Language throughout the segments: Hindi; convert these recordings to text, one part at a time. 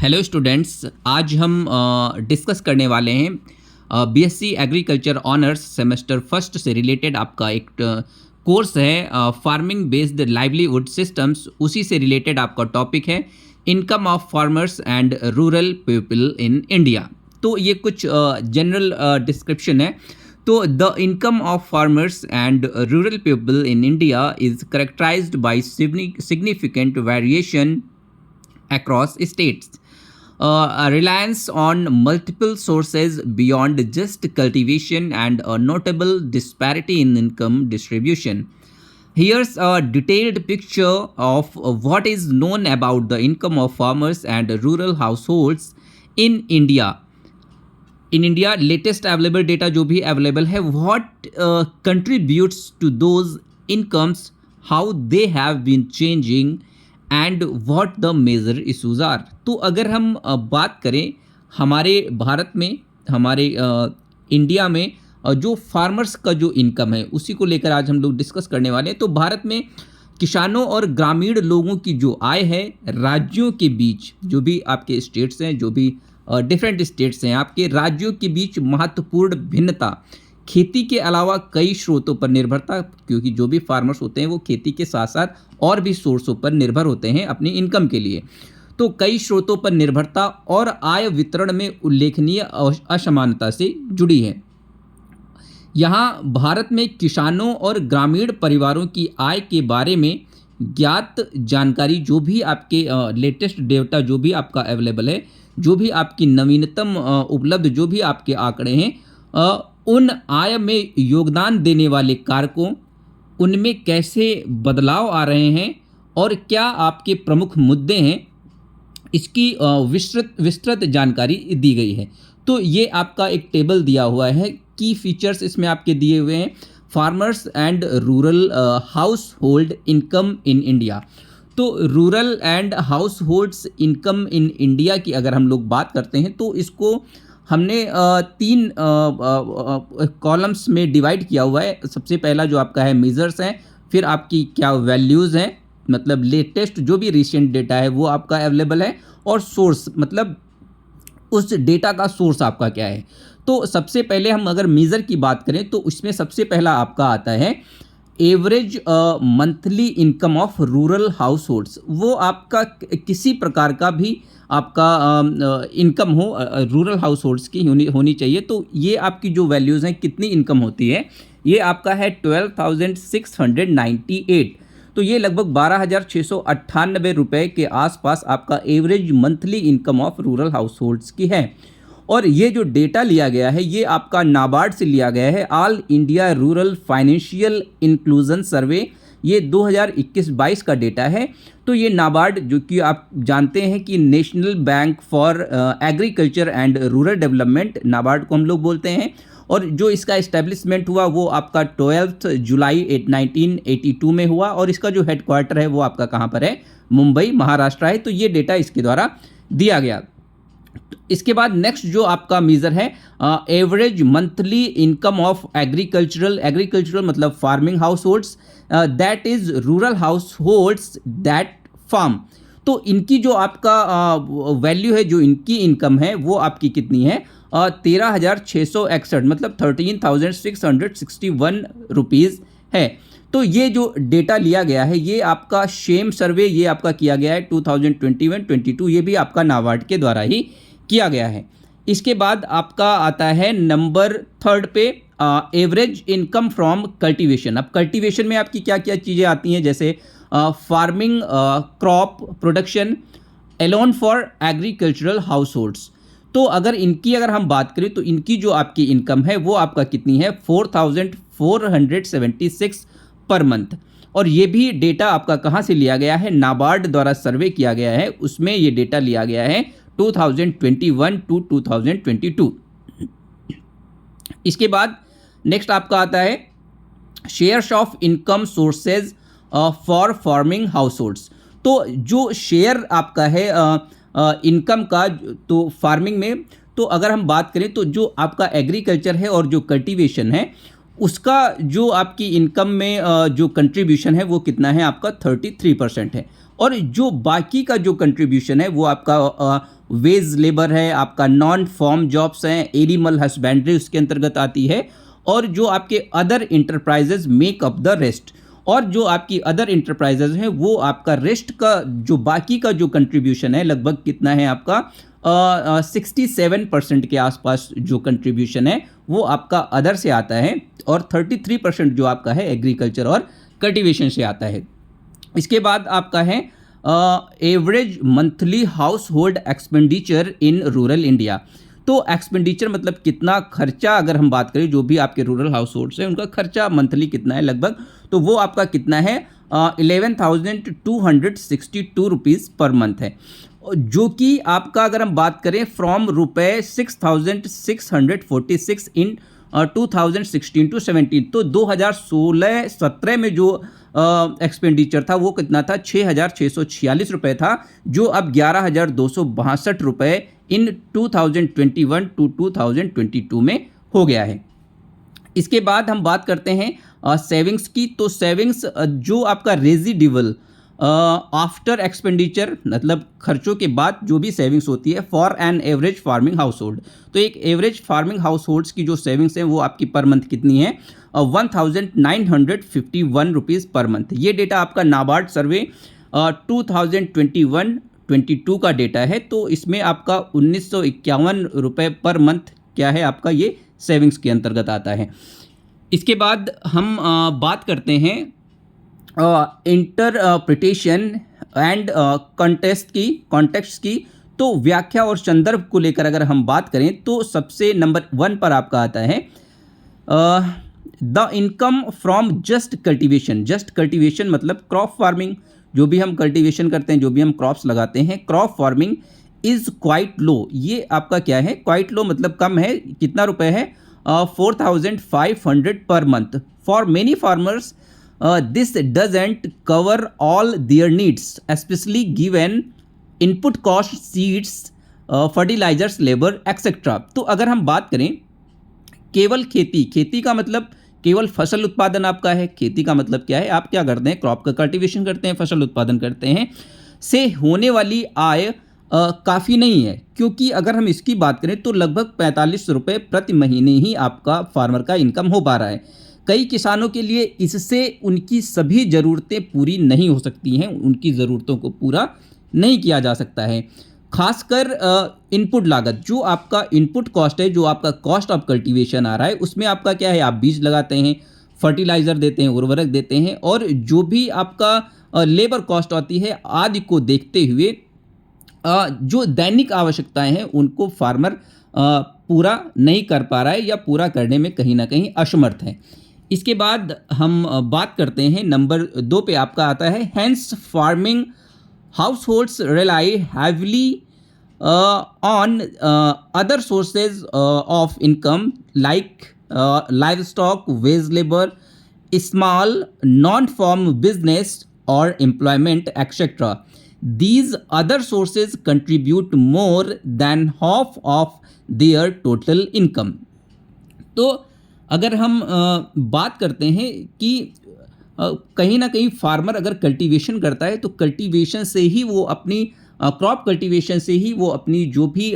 हेलो स्टूडेंट्स, आज हम डिस्कस करने वाले हैं BSc agriculture honours semester first से रिलेटेड आपका एक कोर्स है फार्मिंग बेस्ड लाइवलीहुड सिस्टम्स। उसी से रिलेटेड आपका टॉपिक है income of farmers and rural people in India. तो ये कुछ जनरल डिस्क्रिप्शन है। तो the income of farmers and rural people in India is characterized by significant variation across states, a reliance on multiple sources beyond just cultivation, and a notable disparity in income distribution. Here's a detailed picture of what is known about the income of farmers and rural households in India. In India, latest available data जो भी available है, what contributes to those incomes, how they have been changing, and what the major issues are. तो अगर हम बात करें हमारे भारत में, हमारे इंडिया में जो फार्मर्स का जो इनकम है उसी को लेकर आज हम लोग डिस्कस करने वाले हैं। तो भारत में किसानों और ग्रामीण लोगों की जो आय है राज्यों के बीच, जो भी आपके स्टेट्स हैं, जो भी डिफरेंट स्टेट्स हैं आपके, राज्यों के बीच महत्वपूर्ण भिन्नता, खेती के अलावा कई स्रोतों पर निर्भरता, क्योंकि जो भी फार्मर्स होते हैं वो खेती के साथ साथ और भी सोर्सों पर निर्भर होते हैं अपनी इनकम के लिए। तो कई स्रोतों पर निर्भरता और आय वितरण में उल्लेखनीय असमानता से जुड़ी है। यहाँ भारत में किसानों और ग्रामीण परिवारों की आय के बारे में ज्ञात जानकारी, जो भी आपके लेटेस्ट डेटा जो भी आपका अवेलेबल है, जो भी आपकी नवीनतम उपलब्ध जो भी आपके आंकड़े हैं, उन आय में योगदान देने वाले कारकों, उनमें कैसे बदलाव आ रहे हैं और क्या आपके प्रमुख मुद्दे हैं, इसकी विस्तृत जानकारी दी गई है। तो ये आपका एक टेबल दिया हुआ है, की फीचर्स इसमें आपके दिए हुए हैं, farmers and rural household income in India. तो rural and households income in India की अगर हम लोग बात करते हैं तो इसको हमने तीन कॉलम्स में डिवाइड किया हुआ है। सबसे पहला जो आपका है मेजर्स हैं, फिर आपकी क्या वैल्यूज़ हैं, मतलब लेटेस्ट जो भी रिसेंट डेटा है वो आपका अवेलेबल है, और सोर्स मतलब उस डेटा का सोर्स आपका क्या है। तो सबसे पहले हम अगर मेज़र की बात करें तो उसमें सबसे पहला आपका आता है average monthly income of rural house holds. वो आपका किसी प्रकार का भी आपका इनकम हो रूरल हाउस होल्ड्स की होनी चाहिए। तो ये आपकी जो वैल्यूज़ हैं, कितनी इनकम होती है, ये आपका है 12,698। तो ये लगभग 12,698 रुपये के आसपास आपका average monthly income of rural house holds की है। और ये जो डेटा लिया गया है ये आपका नाबार्ड से लिया गया है, all India rural financial inclusion survey. ये 2021-22 का डेटा है। तो ये नाबार्ड, जो कि आप जानते हैं कि national bank for agriculture and rural development, NABARD को हम लोग बोलते हैं, और जो इसका इस्टेब्लिशमेंट हुआ वो आपका 12 जुलाई 1982 में हुआ, और इसका जो हेडक्वार्टर है वो आपका कहाँ पर है, मुंबई महाराष्ट्र है। तो ये डेटा इसके द्वारा दिया गया। इसके बाद नेक्स्ट जो आपका मेजर है average monthly income of agricultural मतलब farming households, that is rural households that farm. तो इनकी जो आपका वैल्यू है, जो इनकी इनकम है वो आपकी कितनी है, 13,661 मतलब 13,661 रुपीज़ है। तो ये जो डेटा लिया गया है ये आपका शेम सर्वे, ये आपका किया गया है 2021-22, ये भी आपका नाबार्ड के द्वारा ही किया गया है। इसके बाद आपका आता है नंबर 3 पे एवरेज इनकम फ्रॉम कल्टीवेशन। अब कल्टीवेशन में आपकी क्या क्या चीज़ें आती हैं, जैसे farming, crop production, alone for agricultural households. तो अगर हम बात करें तो इनकी जो आपकी इनकम है वो आपका कितनी है, 4,476 पर मंथ। और ये भी डेटा आपका कहाँ से लिया गया है, नाबार्ड द्वारा सर्वे किया गया है, उसमें ये डेटा लिया गया है 2021 टू 2022। इसके बाद नेक्स्ट आपका आता है shares of income sources for farming households. तो जो शेयर आपका है इनकम का, तो फार्मिंग में, तो अगर हम बात करें तो जो आपका एग्रीकल्चर है और जो कल्टीवेशन है उसका जो आपकी इनकम में जो कंट्रीब्यूशन है वो कितना है आपका 33% है। और जो बाकी का जो कंट्रीब्यूशन है वो आपका वेज लेबर है, आपका नॉन फॉर्म जॉब्स हैं, एनिमल हस्बेंड्री उसके अंतर्गत आती है, और जो आपके other enterprises make up the rest. और जो आपकी अदर इंटरप्राइजेज हैं वो आपका रेस्ट का जो बाकी का जो कंट्रीब्यूशन है लगभग कितना है आपका 67% के आसपास जो कंट्रीब्यूशन है वो आपका अदर से आता है, और 33% जो आपका है एग्रीकल्चर और कल्टीवेशन से आता है। इसके बाद आपका है average monthly house hold expenditure in rural India. तो एक्सपेंडिचर मतलब कितना खर्चा, अगर हम बात करें जो भी आपके रूरल हाउस होल्ड्स हैं उनका खर्चा मंथली कितना है लगभग, तो वो आपका कितना है 11,262 रुपीज़ पर मंथ है, जो कि आपका अगर हम बात करें फ्रॉम रुपए 6,646 इन 2016 टू 17, तो 2016-17 में जो एक्सपेंडिचर था वो कितना था 6,646 रुपये था, जो अब 11,262 रुपये इन 2021 टू 2022 में हो गया है। इसके बाद हम बात करते हैं सेविंग्स की। तो सेविंग्स जो आपका रेजिडिवल आफ्टर एक्सपेंडिचर मतलब खर्चों के बाद जो भी सेविंग्स होती है for an average farming house hold, तो एक एवरेज फार्मिंग हाउस होल्ड्स की जो सेविंग्स हैं वो आपकी पर मंथ कितनी है 1,951 रुपीज़ पर मंथ। ये डेटा आपका नाबार्ड सर्वे 2021-22 का डेटा है, तो इसमें आपका 1,951 रुपये पर मंथ क्या है आपका ये सेविंग्स के अंतर्गत आता है। इसके बाद हम बात करते हैं इंटरप्रिटेशन एंड कॉन्टेक्स्ट की। तो व्याख्या और संदर्भ को लेकर अगर हम बात करें तो सबसे नंबर 1 पर आपका आता है the income from just cultivation. Just cultivation मतलब क्रॉप फार्मिंग, जो भी हम कल्टीवेशन करते हैं, जो भी हम क्रॉप्स लगाते हैं, crop farming is quite low. ये आपका क्या है, क्वाइट लो मतलब कम है, कितना रुपए है 4,500 per month. For many farmers this doesn't cover all their needs specially given input cost, seeds, fertilizers, labour etcetera. तो अगर हम बात करें केवल खेती का मतलब केवल फसल उत्पादन आपका है, खेती का मतलब क्या है, आप क्या करते हैं क्रॉप का कल्टीवेशन करते हैं, फसल उत्पादन करते हैं, से होने वाली आय काफ़ी नहीं है, क्योंकि अगर हम इसकी बात करें तो लगभग 45 रुपये प्रति महीने ही आपका फार्मर का इनकम हो पा रहा है। कई किसानों के लिए इससे उनकी सभी ज़रूरतें पूरी नहीं हो सकती हैं, उनकी ज़रूरतों को पूरा नहीं किया जा सकता है। खासकर इनपुट लागत, जो आपका इनपुट कॉस्ट है, जो आपका कॉस्ट ऑफ कल्टीवेशन आ रहा है, उसमें आपका क्या है, आप बीज लगाते हैं, फर्टिलाइज़र देते हैं, उर्वरक देते हैं, और जो भी आपका लेबर कॉस्ट आती है आदि को देखते हुए जो दैनिक आवश्यकताएं हैं उनको फार्मर पूरा नहीं कर पा रहा है या पूरा करने में कहीं ना कहीं असमर्थ है। इसके बाद हम बात करते हैं नंबर 2 पे आपका आता है hence farming households rely heavily on other sources of income like livestock, wage labor, small non-farm business or employment, etc. These other sources contribute more than half of their total income. तो अगर हम बात करते हैं कि कहीं ना कहीं फार्मर अगर कल्टीवेशन करता है तो कल्टीवेशन से ही वो अपनी क्रॉप कल्टीवेशन से ही वो अपनी जो भी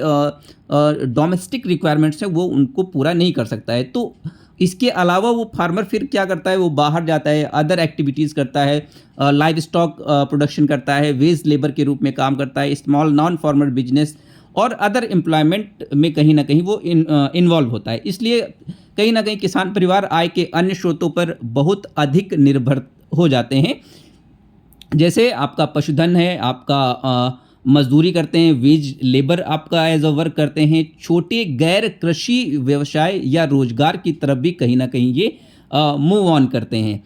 डोमेस्टिक रिक्वायरमेंट्स हैं वो उनको पूरा नहीं कर सकता है। तो इसके अलावा वो फार्मर फिर क्या करता है, वो बाहर जाता है, अदर एक्टिविटीज़ करता है, लाइव स्टॉक प्रोडक्शन करता है, वेज लेबर के रूप में काम करता है, स्मॉल नॉन फार्मर बिजनेस और अदर एम्प्लॉयमेंट में कहीं ना कहीं वो इन्वॉल्व होता है। इसलिए कहीं ना कहीं किसान परिवार आय के अन्य स्रोतों पर बहुत अधिक निर्भर हो जाते हैं, जैसे आपका पशुधन है, आपका मजदूरी करते हैं, वेज लेबर आपका एज अ वर्क करते हैं, छोटे गैर कृषि व्यवसाय या रोजगार की तरफ भी कहीं ना कहीं ये मूव ऑन करते हैं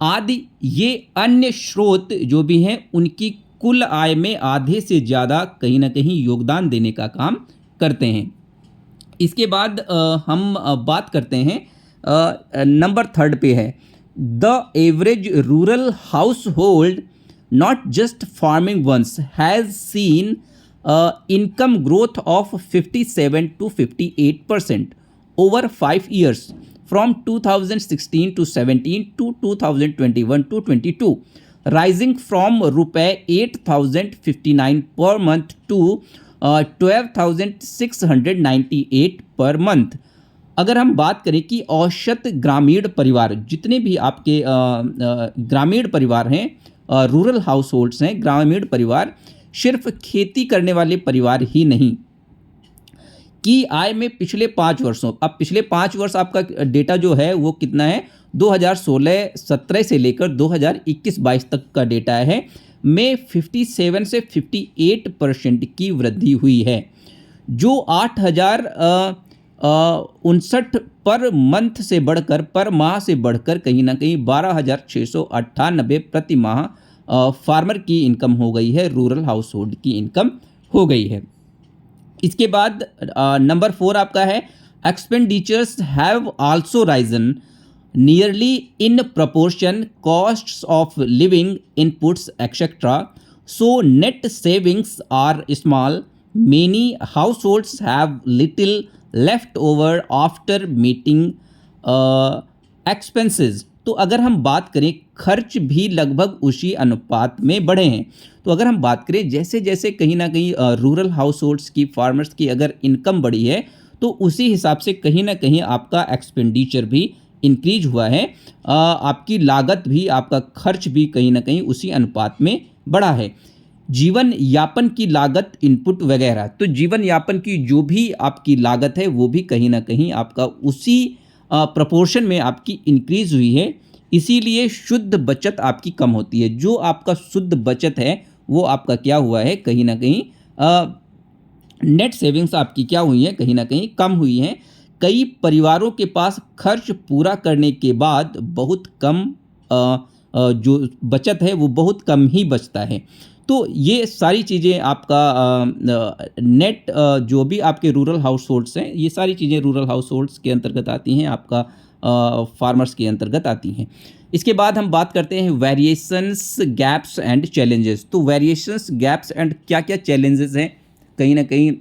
आदि। ये अन्य स्रोत जो भी हैं उनकी कुल आय में आधे से ज़्यादा कहीं ना कहीं योगदान देने का काम करते हैं। इसके बाद हम बात करते हैं नंबर 3 पे है the average rural house hold not just farming ones has seen income growth of 57 to 58% over 5 years from 2016 to 17 to 2021 to 22, rising from रुपए 8,059 per month to 12,698 per month. अगर हम बात करें कि औसत ग्रामीण परिवार, जितने भी आपके ग्रामीण परिवार हैं, रूरल हाउस होल्ड्स हैं, ग्रामीण परिवार, सिर्फ खेती करने वाले परिवार ही नहीं, की आय में पिछले 5 वर्षों, अब पिछले 5 वर्ष आपका डेटा जो है वो कितना है, 2016-17 से लेकर 2021-22 तक का डेटा है, में 57 से 58% की वृद्धि हुई है, जो 8,059 पर मंथ से बढ़कर, पर माह से बढ़कर कहीं ना कहीं 12,698 प्रति माह फार्मर की इनकम हो गई है, रूरल हाउस होल्ड की इनकम हो गई है। इसके बाद नंबर 4 आपका है, expenditures have also risen nearly in proportion, costs of living, inputs etcetera, so net savings are small, many households have little left over after meeting expenses. तो अगर हम बात करें, खर्च भी लगभग उसी अनुपात में बढ़े हैं। तो अगर हम बात करें, जैसे जैसे कहीं ना कहीं रूरल हाउस होल्ड्स की, फार्मर्स की अगर इनकम बढ़ी है, तो उसी हिसाब से कहीं ना कहीं आपका एक्सपेंडिचर भी इंक्रीज हुआ है, आपकी लागत भी, आपका खर्च भी कहीं ना कहीं उसी अनुपात में बढ़ा है। जीवन यापन की लागत, इनपुट वगैरह, तो जीवन यापन की जो भी आपकी लागत है वो भी कहीं ना कहीं आपका उसी प्रपोर्शन में आपकी इंक्रीज हुई है, इसीलिए शुद्ध बचत आपकी कम होती है। जो आपका शुद्ध बचत है वो आपका क्या हुआ है, कहीं ना कहीं नेट सेविंग्स आपकी क्या हुई है, कहीं ना कहीं कम हुई हैं। कई परिवारों के पास खर्च पूरा करने के बाद बहुत कम जो बचत है वो बहुत कम ही बचता है। तो ये सारी चीज़ें आपका नेट जो भी आपके रूरल हाउस होल्ड्स हैं, ये सारी चीज़ें रूरल हाउस होल्ड्स के अंतर्गत आती हैं, आपका फार्मर्स के अंतर्गत आती हैं। इसके बाद हम बात करते हैं वेरिएशंस, गैप्स एंड चैलेंजेस। तो वेरिएशंस, गैप्स एंड क्या क्या चैलेंजेस हैं कहीं ना कहीं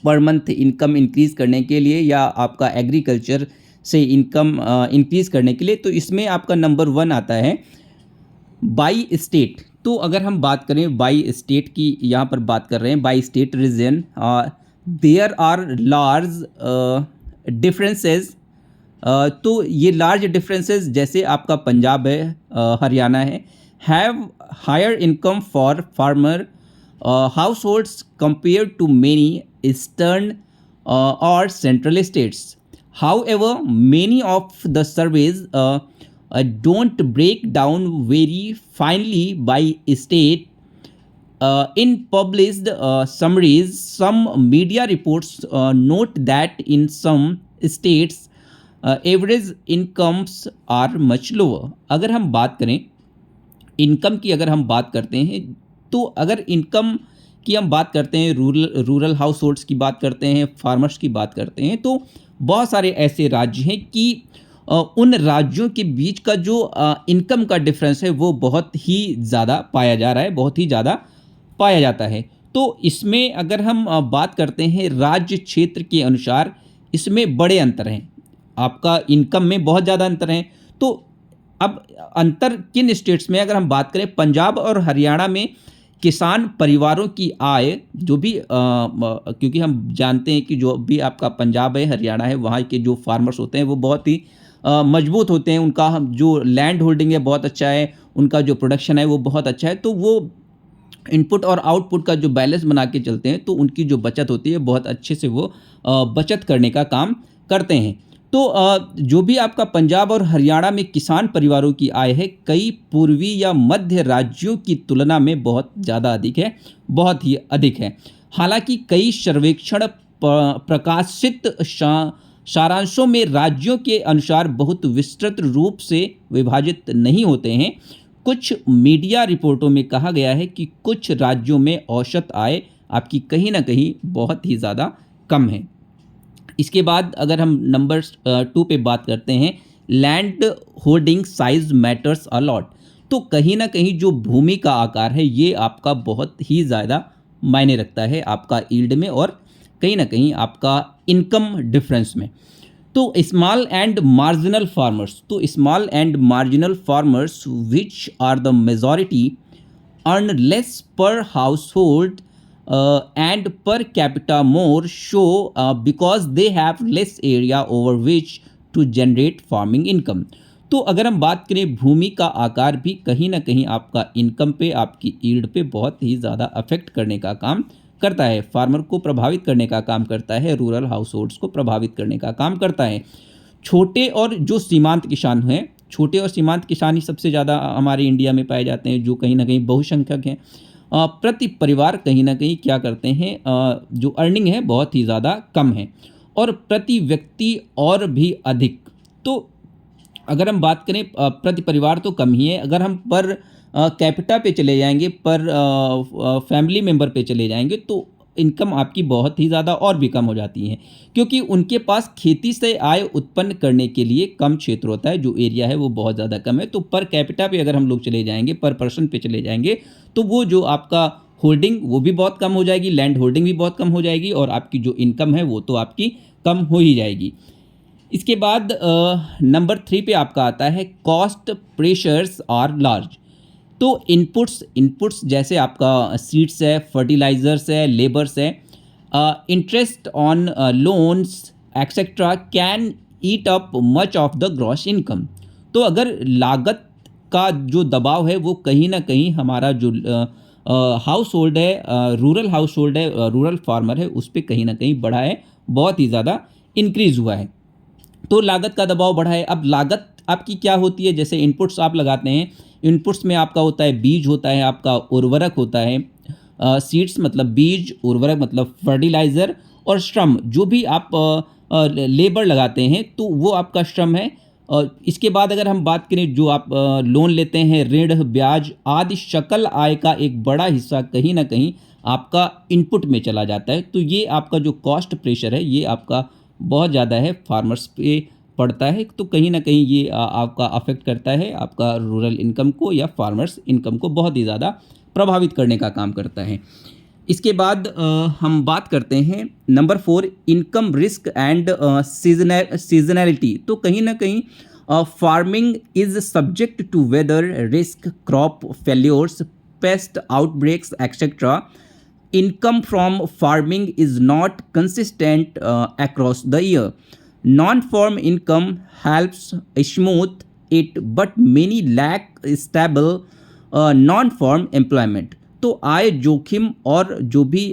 पर मंथ इनकम इंक्रीज़ करने के लिए, या आपका एग्रीकल्चर से इनकम इंक्रीज़ करने के लिए। तो इसमें आपका नंबर 1 आता है बाई स्टेट। तो अगर हम बात करें बाई स्टेट की, यहाँ पर बात कर रहे हैं by state region, there are large differences. तो ये लार्ज डिफरेंसेस, जैसे आपका पंजाब है, हरियाणा है, have higher income for farmer households compare to many eastern और central states. However, many of the surveys don't break down very finely by state. In published summaries, some media reports note that in some states, average incomes are much lower. अगर हम बात करें इनकम की, अगर हम बात करते हैं, तो अगर इनकम की हम बात करते हैं, रूरल हाउस होल्ड्स की बात करते हैं, फार्मर्स की बात करते हैं, तो बहुत सारे ऐसे राज्य हैं कि उन राज्यों के बीच का जो इनकम का डिफरेंस है वो बहुत ही ज़्यादा पाया जा रहा है, बहुत ही ज़्यादा पाया जाता है। तो इसमें अगर हम बात करते हैं राज्य क्षेत्र के अनुसार, इसमें बड़े अंतर हैं, आपका इनकम में बहुत ज़्यादा अंतर हैं। तो अब अंतर किन स्टेट्स में, अगर हम बात करें पंजाब और हरियाणा में, किसान परिवारों की आय जो भी क्योंकि हम जानते हैं कि जो भी आपका पंजाब है, हरियाणा है, वहाँ के जो फार्मर्स होते हैं वो बहुत ही मजबूत होते हैं, उनका जो लैंड होल्डिंग है बहुत अच्छा है, उनका जो प्रोडक्शन है वो बहुत अच्छा है, तो वो इनपुट और आउटपुट का जो बैलेंस बना के चलते हैं, तो उनकी जो बचत होती है बहुत अच्छे से वो बचत करने का काम करते हैं। तो जो भी आपका पंजाब और हरियाणा में किसान परिवारों की आय है, कई पूर्वी या मध्य राज्यों की तुलना में बहुत ज़्यादा अधिक है, बहुत ही अधिक है। हालांकि कई सर्वेक्षण प्रकाशित सारांशों में राज्यों के अनुसार बहुत विस्तृत रूप से विभाजित नहीं होते हैं। कुछ मीडिया रिपोर्टों में कहा गया है कि कुछ राज्यों में औसत आय आपकी कहीं ना कहीं बहुत ही ज़्यादा कम है। इसके बाद अगर हम नंबर 2 पे बात करते हैं, land holding size matters a lot. तो कहीं ना कहीं जो भूमि का आकार है ये आपका बहुत ही ज़्यादा मायने रखता है आपका यील्ड में, और कहीं ना कहीं आपका इनकम डिफरेंस में। तो स्मॉल एंड मार्जिनल फार्मर्स, तो small and marginal farmers which are the majority earn less per household and per capita more show because they have less area over which to generate farming income. तो अगर हम बात करें भूमि का आकार भी कहीं ना कहीं आपका इनकम पे, आपकी ईल्ड पे बहुत ही ज़्यादा अफेक्ट करने का काम करता है, फार्मर को प्रभावित करने का काम करता है, रूरल हाउस होल्ड्स को प्रभावित करने का काम करता है। छोटे और जो सीमांत किसान हैं, छोटे और सीमांत किसान ही सबसे ज़्यादा हमारे इंडिया में पाए जाते हैं, जो कहीं ना कहीं बहुसंख्यक हैं। प्रति परिवार कहीं ना कहीं क्या करते हैं, जो अर्निंग है बहुत ही ज़्यादा कम है, और प्रति व्यक्ति और भी अधिक। तो अगर हम बात करें प्रति परिवार तो कम ही है, अगर हम पर कैपिटा पे चले जाएंगे, पर फैमिली मेंबर पे चले जाएंगे, तो इनकम आपकी बहुत ही ज़्यादा और भी कम हो जाती है, क्योंकि उनके पास खेती से आय उत्पन्न करने के लिए कम क्षेत्र होता है, जो एरिया है वो बहुत ज़्यादा कम है। तो पर कैपिटा पे अगर हम लोग चले जाएंगे, पर पर्सन पे चले जाएंगे, तो वो जो आपका होल्डिंग वो भी बहुत कम हो जाएगी, लैंड होल्डिंग भी बहुत कम हो जाएगी, और आपकी जो इनकम है वो तो आपकी कम हो ही जाएगी। इसके बाद नंबर 3 पे आपका आता है कॉस्ट प्रेशर्स आर लार्ज। तो इनपुट्स जैसे आपका सीड्स है, फर्टिलाइजर्स है, लेबर्स है, interest on loans etcetera can eat up much of the gross income. तो अगर लागत का जो दबाव है वो कहीं ना कहीं हमारा जो हाउस होल्ड है, रूरल हाउस होल्ड है, रूरल फार्मर है, उस पर कहीं ना कहीं बढ़ा है, बहुत ही ज़्यादा इंक्रीज हुआ है। तो लागत का दबाव बढ़ा है। अब लागत आपकी क्या होती है, जैसे इनपुट्स आप लगाते हैं, इनपुट्स में आपका होता है बीज, होता है आपका उर्वरक, होता है सीड्स मतलब बीज, उर्वरक मतलब फर्टिलाइज़र, और श्रम जो भी आप लेबर लगाते हैं तो वो आपका श्रम है। इसके बाद अगर हम बात करें जो आप लोन लेते हैं, ऋण, ब्याज आदि सकल आय का एक बड़ा हिस्सा कहीं ना कहीं आपका इनपुट में चला जाता है। तो ये आपका जो कॉस्ट प्रेशर है ये आपका बहुत ज़्यादा है, फार्मर्स पे पड़ता है। तो कहीं ना कहीं ये आपका अफेक्ट करता है आपका रूरल इनकम को, या फार्मर्स इनकम को बहुत ही ज़्यादा प्रभावित करने का काम करता है। इसके बाद हम बात करते हैं number 4 income risk and seasonality. तो कहीं ना कहीं farming is subject to weather risk, crop failures, pest outbreaks etcetera. Income from farming is not consistent across the year. Non-farm income helps smooth it, but many lack stable non-farm employment. तो आय जोखिम और जो भी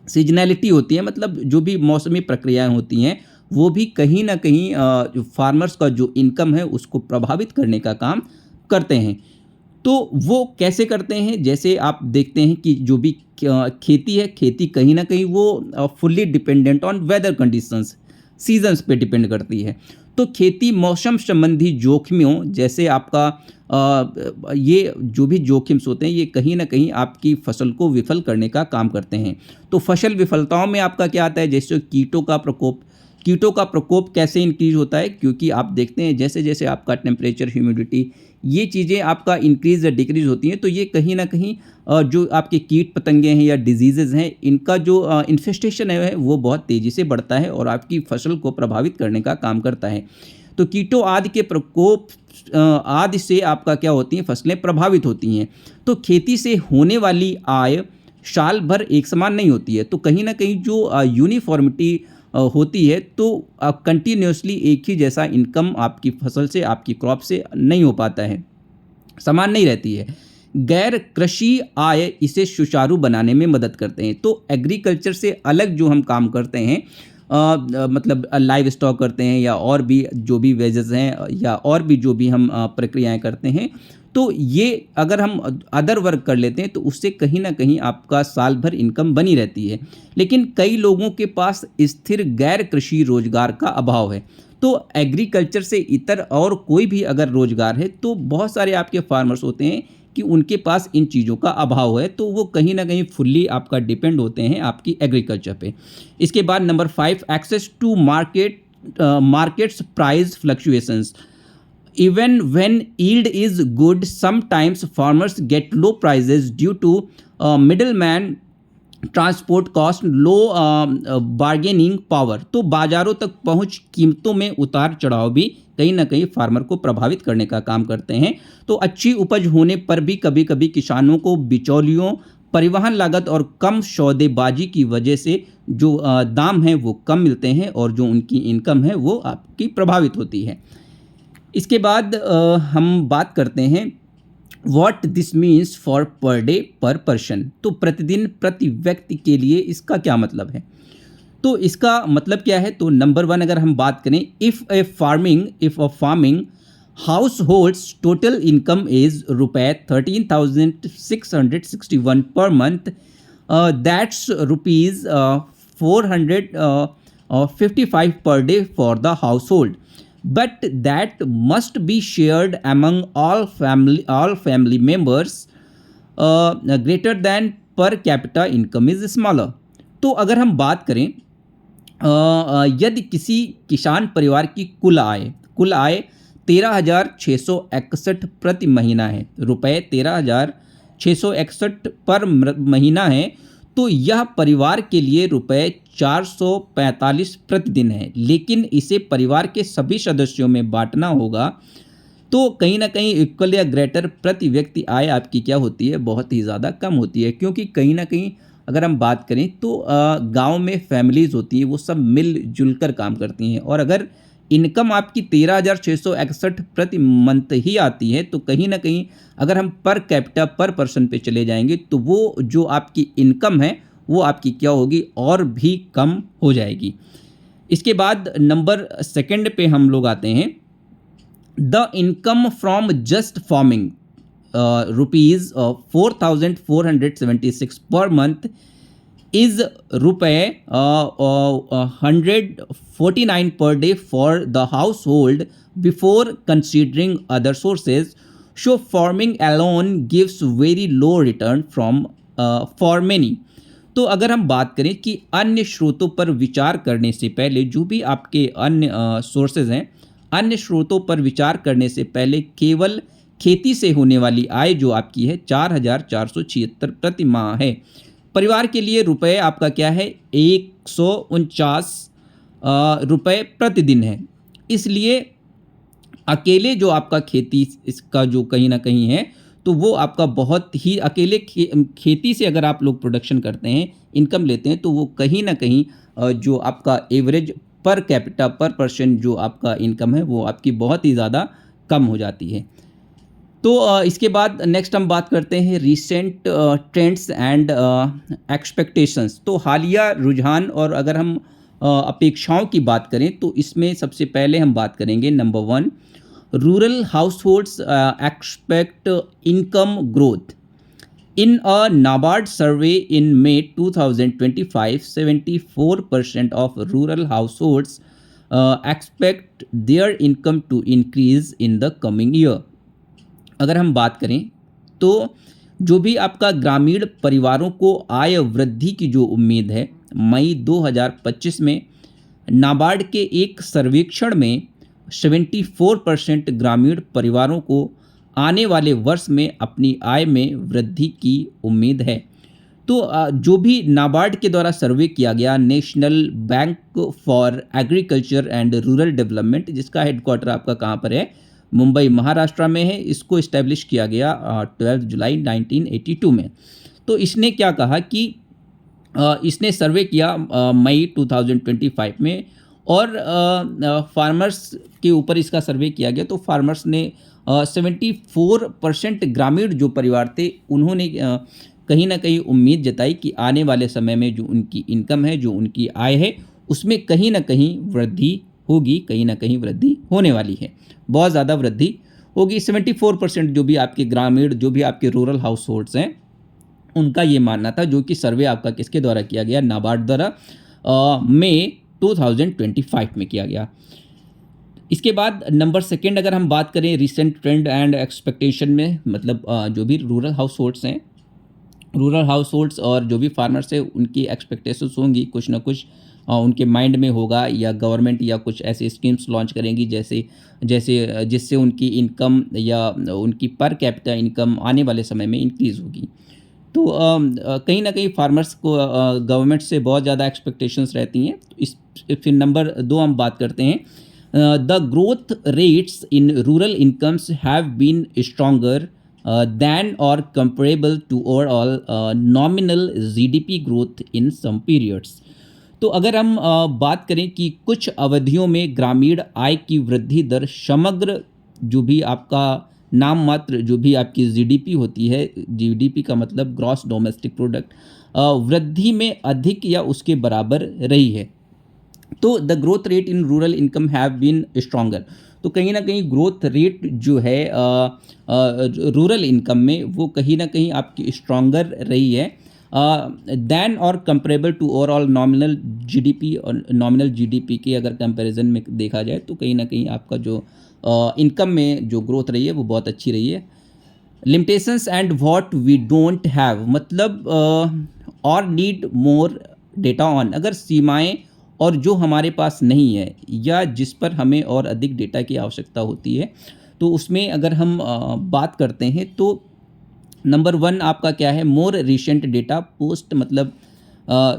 सीजनैलिटी होती है, मतलब जो भी मौसमी प्रक्रियाएं होती हैं, वो भी कहीं ना कहीं फार्मर्स का जो इनकम है उसको प्रभावित करने का काम करते हैं। तो वो कैसे करते हैं, जैसे आप देखते हैं कि जो भी खेती है, खेती कहीं ना कहीं वो fully dependent on whether conditions, seasons पे डिपेंड करती है। तो खेती मौसम संबंधी जोखिमों, जैसे आपका ये जो भी जोखिम्स होते हैं, ये कहीं ना कहीं आपकी फसल को विफल करने का काम करते हैं। तो फसल विफलताओं में आपका क्या आता है, जैसे कीटों का प्रकोप। कीटों का प्रकोप कैसे इंक्रीज होता है, क्योंकि आप देखते हैं जैसे जैसे आपका टेम्परेचर, ह्यूमिडिटी, ये चीज़ें आपका इंक्रीज या डिक्रीज होती हैं, तो ये कहीं ना कहीं जो आपके कीट पतंगे हैं या डिजीज़ेज़ हैं, इनका जो इन्फेस्टेशन है वो बहुत तेज़ी से बढ़ता है और आपकी फसल को प्रभावित करने का काम करता है। तो कीटों आदि के प्रकोप आदि से आपका क्या होती हैं, फसलें प्रभावित होती हैं। तो खेती से होने वाली आय साल भर एक समान नहीं होती है। तो कहीं ना कहीं जो यूनिफॉर्मिटी होती है, तो कंटिन्यूसली एक ही जैसा इनकम आपकी फसल से, आपकी क्रॉप से नहीं हो पाता है, समान नहीं रहती है। गैर कृषि आय इसे सुचारू बनाने में मदद करते हैं। तो एग्रीकल्चर से अलग जो हम काम करते हैं, मतलब लाइव स्टॉक करते हैं, या और भी जो भी वेजेस हैं, या और भी जो भी हम प्रक्रियाएं करते हैं, तो ये अगर हम अदर वर्क कर लेते हैं तो उससे कहीं ना कहीं आपका साल भर इनकम बनी रहती है। लेकिन कई लोगों के पास स्थिर गैर कृषि रोजगार का अभाव है। तो एग्रीकल्चर से इतर और कोई भी अगर रोजगार है, तो बहुत सारे आपके फार्मर्स होते हैं कि उनके पास इन चीज़ों का अभाव है, तो वो कहीं ना कहीं फुल्ली आपका डिपेंड होते हैं आपकी एग्रीकल्चर पे। इसके बाद number 5 access to markets price fluctuations. Even when yield is good, sometimes farmers get low prices due to middleman transport cost, low bargaining power. तो बाजारों तक पहुंच कीमतों में उतार चढ़ाव भी कहीं ना कहीं फार्मर को प्रभावित करने का काम करते हैं। तो अच्छी उपज होने पर भी कभी कभी किसानों को बिचौलियों, परिवहन लागत और कम सौदेबाजी की वजह से जो दाम हैं वो कम मिलते हैं और जो उनकी इनकम है वो आपकी प्रभावित होती है। इसके बाद हम बात करते हैं what this means for per day पर पर्सन। तो प्रतिदिन प्रति व्यक्ति के लिए इसका क्या मतलब है? तो इसका मतलब क्या है? तो नंबर वन अगर हम बात करें, if a farming house holds total income is रुपए 13,661 per month, that's rupees 455 per day for the household, but that must be shared among all family members, greater than per capita income is smaller। तो अगर हम बात करें यदि किसी किसान परिवार की कुल आय 13,661 प्रति महीना है, रुपए 13,661 पर महीना है, तो यह परिवार के लिए रुपए 445 प्रतिदिन है। लेकिन इसे परिवार के सभी सदस्यों में बांटना होगा, तो कहीं ना कहीं इक्वल या ग्रेटर प्रति व्यक्ति आय आपकी क्या होती है? बहुत ही ज़्यादा कम होती है, क्योंकि कहीं ना कहीं अगर हम बात करें तो गांव में फैमिलीज़ होती हैं, वो सब मिलजुल कर काम करती हैं, और अगर इनकम आपकी 13,661 प्रति मंथ ही आती है, तो कहीं ना कहीं अगर हम पर कैपिटा पर पर्सन पे चले जाएंगे तो वो जो आपकी इनकम है वो आपकी क्या होगी? और भी कम हो जाएगी। इसके बाद नंबर सेकंड पे हम लोग आते हैं, the income from just farming rupees 4,476 per month is रुपए 149 per day for the household before considering other sources, so farming alone gives very low return from for many। तो अगर हम बात करें कि अन्य स्रोतों पर विचार करने से पहले, जो भी आपके अन्य सोर्सेज हैं, अन्य स्रोतों पर विचार करने से पहले केवल खेती से होने वाली आय जो आपकी है 4,476 प्रति माह है। परिवार के लिए रुपए आपका क्या है? 149 रुपए प्रतिदिन है। इसलिए अकेले जो आपका खेती इसका जो कहीं ना कहीं है, तो वो आपका बहुत ही अकेले खेती से अगर आप लोग प्रोडक्शन करते हैं, इनकम लेते हैं, तो वो कहीं ना कहीं जो आपका एवरेज पर कैपिटा पर पर्सन जो आपका इनकम है वो आपकी बहुत ही ज़्यादा कम हो जाती है। तो इसके बाद नेक्स्ट हम बात करते हैं रीसेंट ट्रेंड्स एंड एक्सपेक्टेशंस। तो हालिया रुझान और अगर हम अपेक्षाओं की बात करें, तो इसमें सबसे पहले हम बात करेंगे number one, rural households expect income growth. In a NABARD survey in May 2025, 74% of rural households expect their income to increase in the coming year। अगर हम बात करें तो जो भी आपका ग्रामीण परिवारों को आय वृद्धि की जो उम्मीद है, मई 2025 में नाबार्ड के एक सर्वेक्षण में 74% ग्रामीण परिवारों को आने वाले वर्ष में अपनी आय में वृद्धि की उम्मीद है। तो जो भी नाबार्ड के द्वारा सर्वे किया गया, national bank for agriculture and rural development, जिसका हेडक्वार्टर आपका कहाँ पर है? मुंबई महाराष्ट्र में है। इसको इस्टेब्लिश किया गया 12 जुलाई 1982 में। तो इसने क्या कहा कि इसने सर्वे किया मई 2025 में, और फार्मर्स के ऊपर इसका सर्वे किया गया। तो फार्मर्स ने 74% ग्रामीण जो परिवार थे, उन्होंने कहीं ना कहीं उम्मीद जताई कि आने वाले समय में जो उनकी इनकम है, जो उनकी आय है, उसमें कहीं ना कहीं वृद्धि होगी, कहीं ना कहीं वृद्धि होने वाली है, बहुत ज़्यादा वृद्धि होगी। 74% जो भी आपके ग्रामीण, जो भी आपके रूरल हाउस होल्ड्स हैं, उनका ये मानना था, जो कि सर्वे आपका किसके द्वारा किया गया? नाबार्ड द्वारा मई 2025 में किया गया। इसके बाद नंबर सेकंड अगर हम बात करें रिसेंट ट्रेंड एंड एक्सपेक्टेशन में, मतलब जो भी रूरल हाउस होल्ड्स हैं, रूरल हाउस होल्ड्स और जो भी फार्मर्स हैं, उनकी एक्सपेक्टेशंस होंगी, कुछ ना कुछ उनके माइंड में होगा, या गवर्नमेंट या कुछ ऐसे स्कीम्स लॉन्च करेंगी जैसे जिससे उनकी इनकम या उनकी पर कैपिटा इनकम आने वाले समय में इंक्रीज़ होगी। तो कहीं ना कहीं फार्मर्स को गवर्नमेंट से बहुत ज़्यादा एक्सपेक्टेशंस रहती हैं। फिर नंबर 2 हम बात करते हैं, the growth rates in rural incomes have been stronger than or comparable to overall nominal GDP growth in some periods. तो अगर हम बात करें कि कुछ अवधियों में ग्रामीण आय की वृद्धि दर समग्र जो भी आपका नाम मात्र जो भी आपकी जीडीपी होती है, जीडीपी का मतलब ग्रॉस डोमेस्टिक प्रोडक्ट, वृद्धि में अधिक या उसके बराबर रही है। तो the growth rate in rural income have been stronger. तो कहीं ना कहीं ग्रोथ रेट जो है रूरल इनकम में वो कहीं ना कहीं आपकी स्ट्रॉन्गर रही है दैन और comparable to overall nominal GDP. और नॉमिनल जीडीपी के अगर कंपैरिजन में देखा जाए तो कहीं ना कहीं आपका जो इनकम में जो ग्रोथ रही है वो बहुत अच्छी रही है। Limitations and what we don't have, मतलब और नीड मोर डेटा ऑन, अगर सीमाएं और जो हमारे पास नहीं है या जिस पर हमें और अधिक डेटा की आवश्यकता होती है, तो उसमें अगर हम बात करते हैं तो नंबर वन आपका क्या है, मोर रिसेंट डेटा पोस्ट, मतलब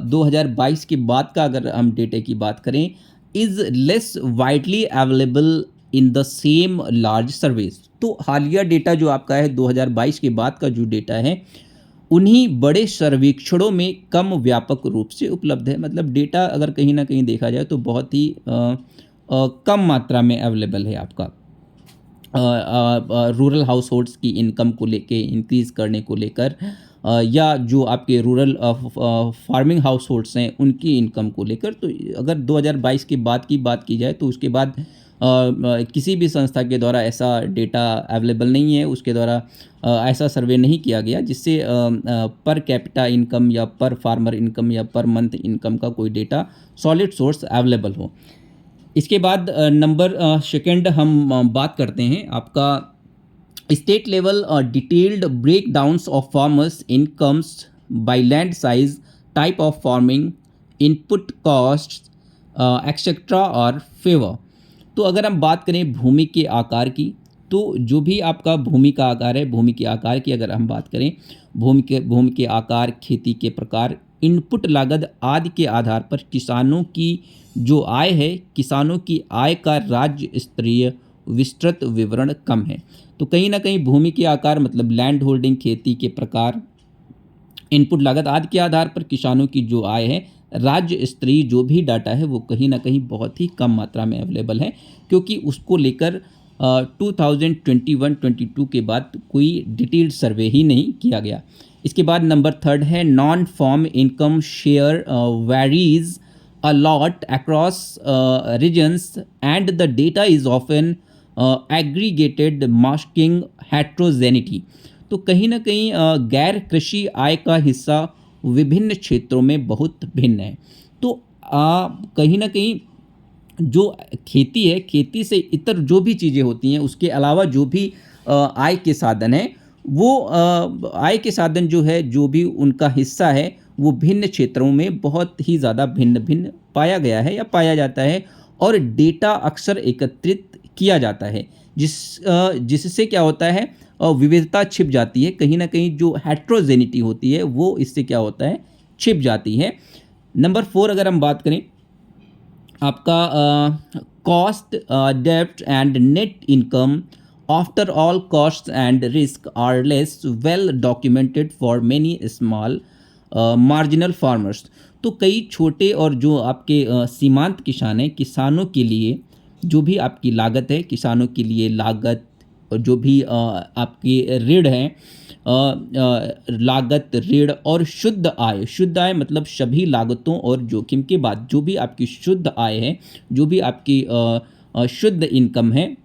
2022 के बाद का अगर हम डेटे की बात करें, is less widely available in the same large surveys. तो हालिया डेटा जो आपका है 2022 के बाद का जो डेटा है उन्हीं बड़े सर्वेक्षणों में कम व्यापक रूप से उपलब्ध है। मतलब डेटा अगर कहीं ना कहीं देखा जाए तो बहुत ही कम मात्रा में अवेलेबल है आपका रूरल हाउस होल्ड्स की इनकम को लेके इंक्रीज़ करने को लेकर, या जो आपके रूरल फार्मिंग हाउस होल्ड्स हैं उनकी इनकम को लेकर। तो अगर 2022 के बाद की बात की जाए तो उसके बाद किसी भी संस्था के द्वारा ऐसा डेटा अवेलेबल नहीं है, उसके द्वारा ऐसा सर्वे नहीं किया गया जिससे पर कैपिटा इनकम या पर फार्मर इनकम या पर मंथ इनकम का कोई डेटा सॉलिड सोर्स अवेलेबल हो। इसके बाद नंबर सेकंड हम बात करते हैं आपका state level detailed breakdowns of farmers incomes by land size, type of farming, input cost etcetera और फेवर। तो अगर हम बात करें भूमि के आकार की, तो जो भी आपका भूमि का आकार है, भूमि के आकार की अगर हम बात करें, भूमि के आकार, खेती के प्रकार, इनपुट लागत आदि के आधार पर किसानों की जो आय है, किसानों की आय का राज्य स्तरीय विस्तृत विवरण कम है। तो कहीं ना कहीं भूमि के आकार मतलब लैंड होल्डिंग, खेती के प्रकार, इनपुट लागत आदि के आधार पर किसानों की जो आय है, राज्य स्तरीय जो भी डाटा है वो कहीं ना कहीं बहुत ही कम मात्रा में अवेलेबल है, क्योंकि उसको लेकर 2021-22 के बाद कोई डिटेल्ड सर्वे ही नहीं किया गया। इसके बाद नंबर थर्ड है non farm income share varies a lot across regions and the data is often aggregated masking heterogeneity. तो कहीं ना कहीं गैर कृषि आय का हिस्सा विभिन्न क्षेत्रों में बहुत भिन्न है। तो कहीं ना कहीं जो खेती है, खेती से इतर जो भी चीज़ें होती हैं उसके अलावा जो भी आय के साधन है, वो आय के साधन जो है, जो भी उनका हिस्सा है वो भिन्न क्षेत्रों में बहुत ही ज़्यादा भिन्न भिन्न पाया गया है या पाया जाता है, और डेटा अक्सर एकत्रित किया जाता है जिससे क्या होता है, विविधता छिप जाती है। कहीं ना कहीं जो हेट्रोजेनिटी होती है वो इससे क्या होता है, छिप जाती है। नंबर फोर अगर हम बात करें आपका कॉस्ट, डेब्ट and net income after all cost and risk are less well documented for many small marginal farmers. तो कई छोटे और जो आपके सीमांत किसान हैं, किसानों के लिए जो भी आपकी लागत है, किसानों के लिए लागत और जो भी आपके ऋण हैं, लागत, ऋण और शुद्ध आय मतलब सभी लागतों और जोखिम के बाद जो भी आपकी शुद्ध आय है, जो भी आपकी शुद्ध इनकम है,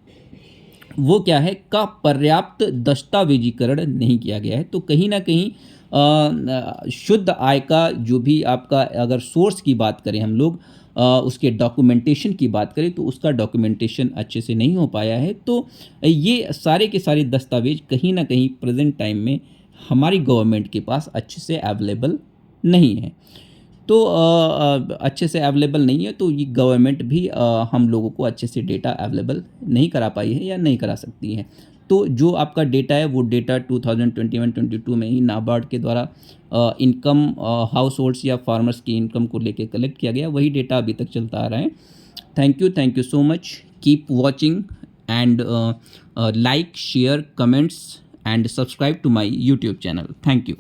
वो क्या है का पर्याप्त दस्तावेजीकरण नहीं किया गया है। तो कहीं ना कहीं शुद्ध आय का जो भी आपका अगर सोर्स की बात करें हम लोग, उसके डॉक्यूमेंटेशन की बात करें तो उसका डॉक्यूमेंटेशन अच्छे से नहीं हो पाया है। तो ये सारे के सारे दस्तावेज कहीं ना कहीं प्रेजेंट टाइम में हमारी गवर्नमेंट के पास अच्छे से अवेलेबल नहीं है। तो अच्छे से अवेलेबल नहीं है तो ये गवर्नमेंट भी हम लोगों को अच्छे से डेटा अवेलेबल नहीं करा पाई है या नहीं करा सकती है। तो जो आपका डेटा है वो डेटा 2021-22 में ही नाबार्ड के द्वारा इनकम हाउस होल्ड्स या फार्मर्स की इनकम को लेके कलेक्ट किया गया, वही डेटा अभी तक चलता आ रहा है। Thank you so much, keep watching and like, share, comments and subscribe to my YouTube channel. Thank you.